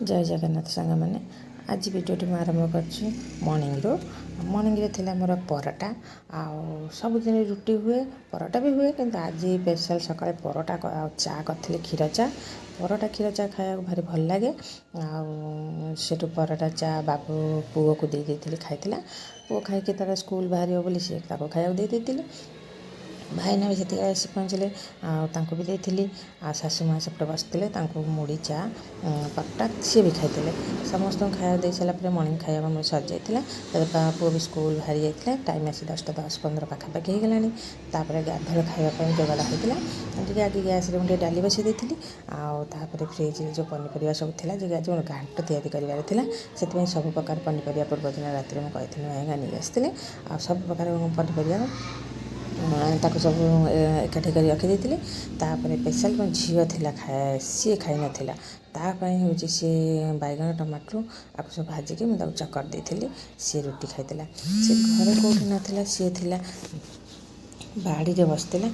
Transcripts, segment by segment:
जय जगन्नाथ सांग मैंने आज भिडियोटी मैं आरंभ कर मॉर्निंग रे थिला मोर परोटा आउ सबुदिन रुटी हुए परोटा भी हुए कि आज स्पेशल सकाଳେ परोटा चा करी क्षीर चा परोटा क्षीर चा खाया भारी भल लगे आठ परोटा चा बाबू पुओ को दे खाई पुओ खाई तार स्कूल बाहर बोली सी खाया दे भाईना भी से आसी पहुँचले आउँ भी देती शाशु माँ सेपटे बसते मुड़ी चा परोटा सी भी खाई समस्त खाया दे सारापर मॉर्निंग खाया मोर सर जाता पुओ भी स्कूल बाहरी जाता टाइम आसी 10:10-15 पाखापाखि होगलापर गाधर खावाई जोगाड़ होता आगे गैस मुझे डाली बसई देती आउे फ्रिज जो पनीपरिया सब थी आज मोर घाट या से सब प्रकार पनीपरिया पूर्व दिन राति में कही भाईना नहीं आसते आ सब प्रकार पनीपरिया ताको सब एकाठी कर रखी तापर स्पेशल मो झील थी खाए सी खाई नाला तापाई हूँ सी बैगन टमाटर आपको सब भाजिकी मुझे चकर देती सी रुटी खाई सी घर कौटी नाला सी थी बाड़ी रे बसला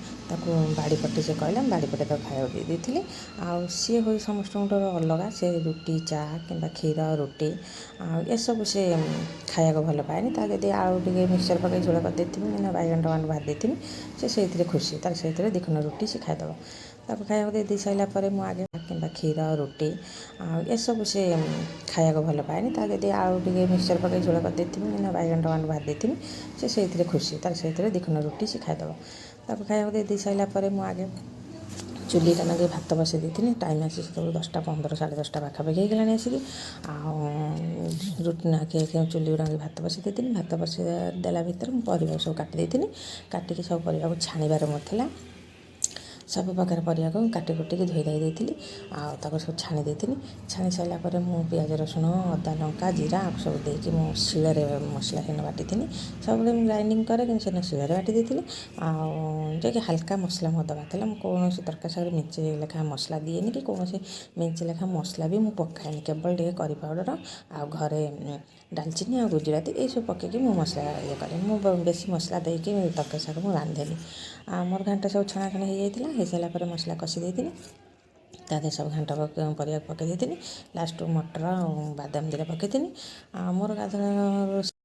बाड़ी पटे से कहला बाड़ी पटे तो खाया देती आउ सी हो समस्त अलग से रुटी चा कि क्षीर रुटी ये सब से खाया भल पाए जब आलू टे मिक्सचर पकड़ झोल कर देती बैगन टमाटर भाज देती से खुशी तार से दिखन रुटी से खाईदेव ताको खाया दे सारापर मुझे कि क्षीर रुटी ये सब से खाया भल पाए जब आलू टे मिक्सचर पकड़ झोल कर देती बैगन टमाटर भाज देती से खुशी तार से दिखन रुटी से खाईदेव ताको खाया दे सारापर मुझे चुली लगे भात बसई देती टाइम आसी 10:15 10:30 पाखापाखि होगलानी आसिक रुटी नाके चुली गुड़ा भात बसई देती भात बसई देला भितर परिवा सब काटी काटिकी सब परिवा छाणीबार मोर सब प्रकार परिया को काटी कुटिकी धोई धाई देती सब छाणी देती छाणी सारापर मु पियाज रसुण अदा लंका जीरा सब देकी मु शिଳରେ मसला से बाटी सब ग्राइंडिंग करे कि शिଳରେ बाटी देती आकि हाल्का मसला मो दवा था कौन तरकारी सागर मेचे लेखा मसला दिएनि कि कौन मेचे लेखा मसला भी मुझे पकाएनि केवल टे करी पाउडर आ घरे डालचीनी आ गुजराती ये सब पकईकि मु मसला ये करें मुझे बेसी मसला देकी तरकारी साग मुझे रांधेनि मोर घाटा सब छणाछणी हो सारापर मसला कषि देती तादे सब घाट परिया पकई देती लास्ट मटर बादाम दिटा पकईनी मोर गाधर